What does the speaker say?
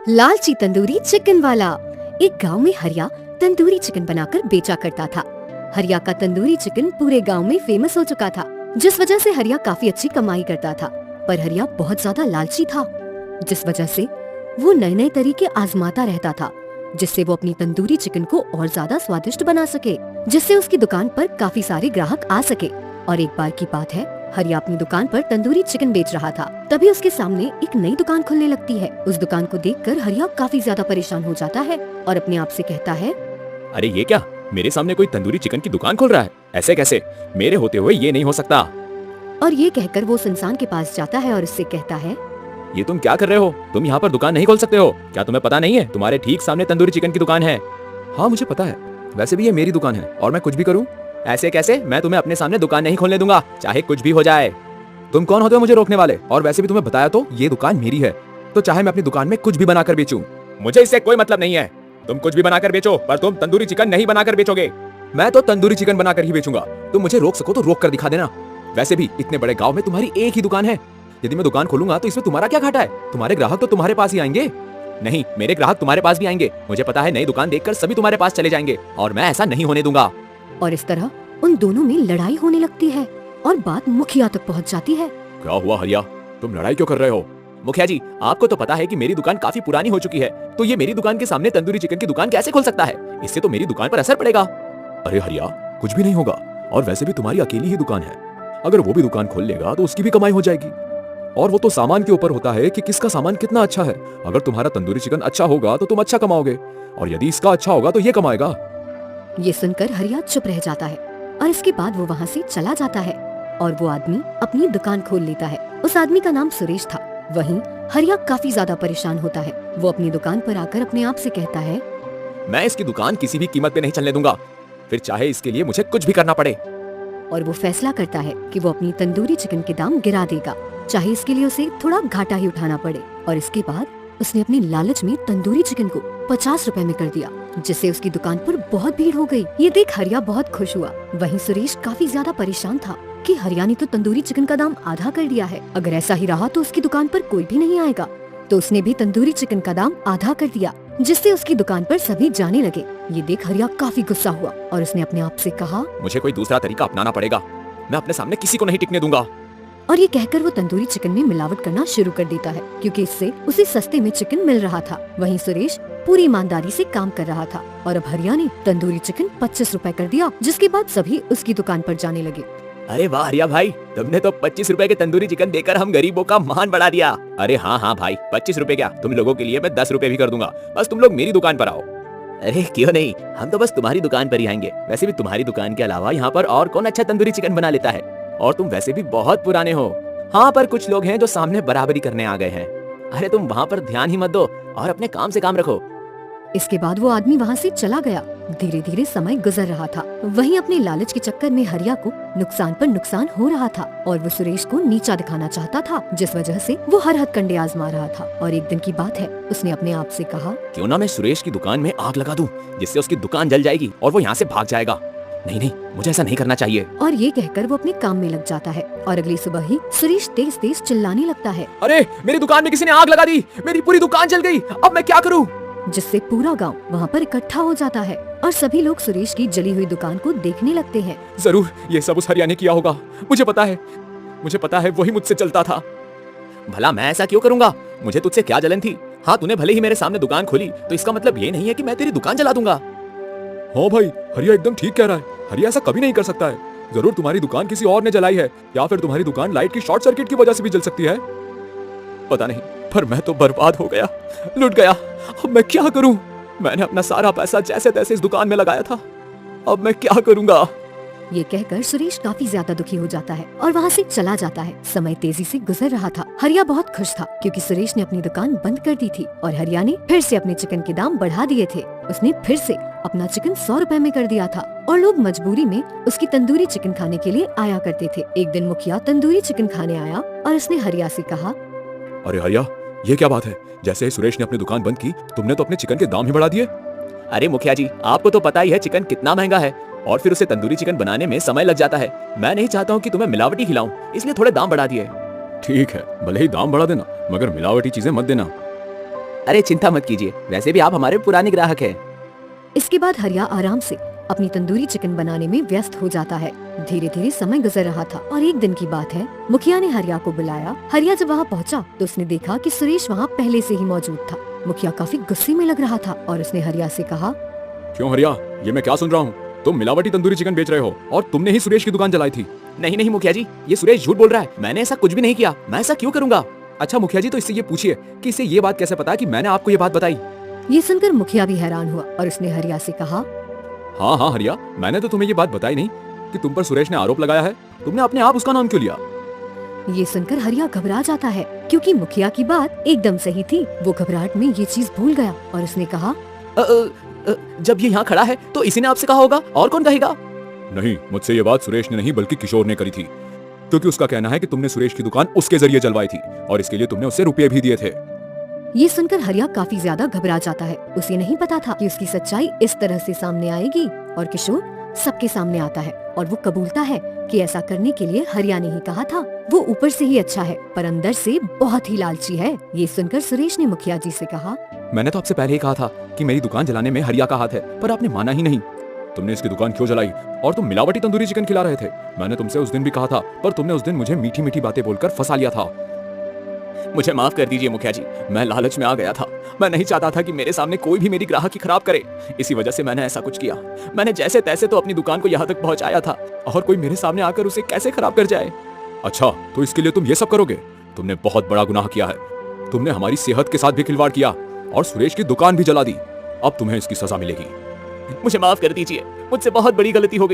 लालची तंदूरी चिकन वाला। एक गांव में हरिया तंदूरी चिकन बनाकर बेचा करता था। हरिया का तंदूरी चिकन पूरे गांव में फेमस हो चुका था, जिस वजह से हरिया काफी अच्छी कमाई करता था। पर हरिया बहुत ज्यादा लालची था, जिस वजह से वो नए नए तरीके आजमाता रहता था, जिससे वो अपनी तंदूरी चिकन को और ज्यादा स्वादिष्ट बना सके, जिससे उसकी दुकान पर काफी सारे ग्राहक आ सके। और एक बार की बात है, हरिया अपनी दुकान पर तंदूरी चिकन बेच रहा था, तभी उसके सामने एक नई दुकान खुलने लगती है। उस दुकान को देखकर हरिया काफी ज्यादा परेशान हो जाता है और अपने आप से कहता है, अरे ये क्या, मेरे सामने कोई तंदूरी चिकन की दुकान खोल रहा है? ऐसे कैसे? मेरे होते हुए ये नहीं हो सकता। और ये कहकर वो उस इंसान के पास जाता है और उससे कहता है, ये तुम क्या कर रहे हो? तुम यहाँ पर दुकान नहीं खोल सकते हो। क्या तुम्हें पता नहीं है तुम्हारे ठीक सामने तंदूरी चिकन की दुकान है? हाँ मुझे पता है, वैसे भी ये मेरी दुकान है और मैं कुछ भी करूँ। ऐसे कैसे? मैं तुम्हें अपने सामने दुकान नहीं खोलने दूंगा, चाहे कुछ भी हो जाए। तुम कौन होते हो मुझे रोकने वाले? और वैसे भी तुम्हें बताया तो ये दुकान मेरी है, तो चाहे मैं अपनी दुकान में कुछ भी बनाकर बेचूं। मुझे इससे कोई मतलब नहीं है। तुम कुछ भी बनाकर बेचो, पर तुम तंदूरी चिकन नहीं बनाकर बेचोगे। मैं तो तंदूरी चिकन बनाकर ही बेचूंगा। तुम मुझे रोक सको तो रोक कर दिखा देना। वैसे भी इतने बड़े गांव में तुम्हारी एक ही दुकान है। यदि मैं दुकान खोलूंगा तो इसमें तुम्हारा क्या घाटा है? तुम्हारे ग्राहक तो तुम्हारे पास ही आएंगे। नहीं, मेरे ग्राहक तुम्हारे पास भी आएंगे। मुझे पता है नई दुकान देखकर सभी तुम्हारे पास चले जाएंगे और मैं ऐसा नहीं होने दूंगा। और इस तरह उन दोनों में लड़ाई होने लगती है और बात मुखिया तक पहुंच जाती है। क्या हुआ हरिया, तुम लड़ाई क्यों कर रहे हो? मुखिया जी, आपको तो पता है कि मेरी दुकान काफी पुरानी हो चुकी है, तो ये मेरी दुकान के सामने तंदूरी चिकन की दुकान कैसे खोल सकता है? इससे तो मेरी दुकान पर असर पड़ेगा। अरे हरिया, कुछ भी नहीं होगा, और वैसे भी तुम्हारी अकेली ही दुकान है। अगर वो भी दुकान खोल लेगा तो उसकी भी कमाई हो जाएगी। और वो तो सामान के ऊपर होता है कि किसका सामान कितना अच्छा है। अगर तुम्हारा तंदूरी चिकन अच्छा होगा तो तुम अच्छा कमाओगे, और यदि इसका अच्छा होगा तो ये कमाएगा। ये सुनकर हरिया चुप रह जाता है और इसके बाद वो वहाँ से चला जाता है और वो आदमी अपनी दुकान खोल लेता है। उस आदमी का नाम सुरेश था। वहीं हरिया काफी ज्यादा परेशान होता है। वो अपनी दुकान पर आकर अपने आप से कहता है, मैं इसकी दुकान किसी भी कीमत पे नहीं चलने दूंगा, फिर चाहे इसके लिए मुझे कुछ भी करना पड़े। और वो फैसला करता है कि वो अपनी तंदूरी चिकन के दाम गिरा देगा, चाहे इसके लिए उसे थोड़ा घाटा ही उठाना पड़े। और इसके बाद उसने अपनी लालच में तंदूरी चिकन को 50 रुपए में कर दिया, जिससे उसकी दुकान पर बहुत भीड़ हो गई। ये देख हरिया बहुत खुश हुआ। वहीं सुरेश काफी ज्यादा परेशान था कि हरिया ने तो तंदूरी चिकन का दाम आधा कर दिया है। अगर ऐसा ही रहा तो उसकी दुकान पर कोई भी नहीं आएगा। तो उसने भी तंदूरी चिकन का दाम आधा कर दिया, जिससे उसकी दुकान पर सभी जाने लगे। ये देख हरिया काफी गुस्सा हुआ और उसने अपने आप से कहा, मुझे कोई दूसरा तरीका अपनाना पड़ेगा। मैं अपने सामने किसी को नहीं टिकने दूंगा। और ये कहकर वो तंदूरी चिकन में मिलावट करना शुरू कर देता है, क्योंकि इससे उसे सस्ते में चिकन मिल रहा था। वहीं सुरेश पूरी ईमानदारी से काम कर रहा था और अब हरिया ने तंदूरी चिकन 25 रुपए कर दिया, जिसके बाद सभी उसकी दुकान पर जाने लगे। अरे वाह हरिया भाई, तुमने तो 25 रुपए के तंदूरी चिकन देकर हम गरीबों का मान बढ़ा दिया। अरे हाँ हाँ भाई, 25 रुपए क्या, तुम लोगों के लिए मैं 10 रुपए भी कर दूंगा। बस तुम लोग मेरी दुकान पर आओ। अरे क्यों नहीं, हम तो बस तुम्हारी दुकान पर ही आएंगे। वैसे भी तुम्हारी दुकान के अलावा यहाँ पर और कौन अच्छा तंदूरी चिकन बना लेता है? और तुम वैसे भी बहुत पुराने हो। हाँ, पर कुछ लोग हैं जो सामने बराबरी करने आ गए हैं। अरे तुम वहाँ पर ध्यान ही मत दो और अपने काम से काम रखो। इसके बाद वो आदमी वहाँ से चला गया। धीरे धीरे समय गुजर रहा था। वहीं अपने लालच के चक्कर में हरिया को नुकसान पर नुकसान हो रहा था और वो सुरेश को नीचा दिखाना चाहता था, जिस वजह से वो हर हथकंडे आजमा रहा था। और एक दिन की बात है, उसने अपने आप से कहा, क्यों ना मैं सुरेश की दुकान में आग लगा दूं, जिससे उसकी दुकान जल जाएगी और वो यहाँ से भाग जाएगा। नहीं नहीं, मुझे ऐसा नहीं करना चाहिए। और ये कहकर वो अपने काम में लग जाता है और अगली सुबह ही सुरेश तेज तेज चिल्लाने लगता है, अरे मेरी दुकान में किसी ने आग लगा दी, मेरी पूरी दुकान जल गई, अब मैं क्या करूँ? जिससे पूरा गांव वहाँ पर इकट्ठा हो जाता है और सभी लोग सुरेश की जली हुई दुकान को देखने लगते हैं। जरूर ये सब उस हरिया ने किया होगा। मुझे पता है वही मुझसे चलता था। भला मैं ऐसा क्यों करूंगा? मुझे तुझसे क्या जलन थी? हाँ, तूने भले ही मेरे सामने दुकान खोली तो इसका मतलब ये नहीं है कि मैं तेरी दुकान जला दूंगा। हाँ भाई, हरिया एकदम ठीक कह रहा है। हरिया ऐसा कभी नहीं कर सकता है। जरूर तुम्हारी दुकान किसी और ने जलाई है, या फिर तुम्हारी दुकान लाइट की शॉर्ट सर्किट की वजह से भी जल सकती है। पता नहीं, पर मैं तो बर्बाद हो गया, लुट गया। अब मैं क्या करूं? मैंने अपना सारा पैसा जैसे तैसे इस दुकान में लगाया था। अब मैं क्या करूंगा? ये कहकर सुरेश काफी ज्यादा दुखी हो जाता है और वहाँ से चला जाता है। समय तेजी से गुजर रहा था। हरिया बहुत खुश था क्योंकि सुरेश ने अपनी दुकान बंद कर दी थी और हरिया ने फिर से अपने चिकन के दाम बढ़ा दिए थे। उसने फिर से अपना चिकन 100 रुपए में कर दिया था और लोग मजबूरी में उसकी तंदूरी चिकन खाने के लिए आया करते थे। एक दिन मुखिया तंदूरी चिकन खाने आया और उसने हरिया से कहा, अरे हरिया, ये क्या बात है? जैसे ही सुरेश ने अपनी दुकान बंद की, तुमने तो अपने चिकन के दाम ही बढ़ा दिए। अरे मुखिया जी, आपको तो पता ही है चिकन कितना महंगा है और फिर उसे तंदूरी चिकन बनाने में समय लग जाता है। मैं नहीं चाहता हूँ कि तुम्हें मिलावटी खिलाऊं, इसलिए थोड़े दाम बढ़ा दिए। ठीक है, भले ही दाम बढ़ा देना, मगर मिलावटी चीजें मत देना। अरे चिंता मत कीजिए, वैसे भी आप हमारे पुराने ग्राहक हैं। इसके बाद हरिया आराम से अपनी तंदूरी चिकन बनाने में व्यस्त हो जाता है। धीरे धीरे समय गुजर रहा था और एक दिन की बात है, मुखिया ने हरिया को बुलाया। हरिया जब वहाँ पहुँचा तो उसने देखा कि सुरेश वहाँ पहले से ही मौजूद था। मुखिया काफी गुस्से में लग रहा था और उसने हरिया से कहा, क्यों हरिया, ये मैं क्या सुन रहा हूँ? तुम मिलावटी तंदूरी चिकन बेच रहे हो और तुमने ही सुरेश की दुकान जलाई थी। नहीं नहीं मुखिया जी, ये सुरेश झूठ बोल रहा है, मैंने ऐसा कुछ भी नहीं किया, मैं ऐसा क्यों करूंगा? अच्छा मुखिया जी, तो इससे ये पूछिए कि इसे ये बात कैसे पता कि मैंने आपको ये बात बताई? ये सुनकर मुखिया भी हैरान हुआ और उसने हरिया से कहा, हाँ हाँ हरिया, मैंने तो तुम्हें ये बात बताई नहीं कि तुम पर सुरेश ने आरोप लगाया है। तुमने अपने आप उसका नाम क्यों लिया? ये सुनकर हरिया घबरा जाता है क्योंकि मुखिया की बात एकदम सही थी। वो घबराहट में ये चीज भूल गया और उसने कहा, जब ये यहाँ खड़ा है तो इसी ने आपसे कहा होगा, और कौन कहेगा? नहीं, मुझसे ये बात सुरेश ने नहीं बल्कि किशोर ने करी थी, क्योंकि उसका कहना है कि तुमने सुरेश की दुकान उसके जरिए जलवाई थी और इसके लिए तुमने उससे रुपए भी दिए थे। ये सुनकर हरिया काफी ज्यादा घबरा जाता है। उसे नहीं पता था कि उसकी सच्चाई इस तरह से सामने आएगी और किशोर सबके सामने आता है और वो कबूलता है कि ऐसा करने के लिए हरिया ने ही कहा था। वो ऊपर से ही अच्छा है पर अंदर से बहुत ही लालची है। ये सुनकर सुरेश ने मुखिया जी से कहा, मैंने तो आपसे पहले ही कहा था कि मेरी दुकान जलाने में हरिया का हाथ है, पर आपने माना ही नहीं। तुमने इसकी दुकान क्यों जलाई? और तुम मिलावटी तंदूरी चिकन खिला रहे थे। मैंने तुमसे उस दिन भी कहा था, पर तुमने उस दिन मुझे मीठी मीठी बातें बोलकर फंसा लिया था। मुझे माफ कर दीजिए मुखिया जी, मैं लालच में आ गया था। मैं नहीं चाहता था कि मेरे सामने कोई भी मेरी ग्राहकी खराब करे, इसी वजह से मैंने ऐसा कुछ किया। मैंने जैसे तैसे तो अपनी दुकान को यहाँ तक पहुँचाया था, और कोई मेरे सामने आकर उसे कैसे खराब कर जाए? अच्छा, तो इसके लिए तुम ये सब करोगे? तुमने बहुत बड़ा गुनाह किया है। तुमने हमारी सेहत के साथ भी खिलवाड़ किया और सुरेश की दुकान भी जला दी। अब तुम्हें इसकी सजा मिलेगी। मुझे माफ कर दीजिए, मुझसे बहुत बड़ी गलती हो गई।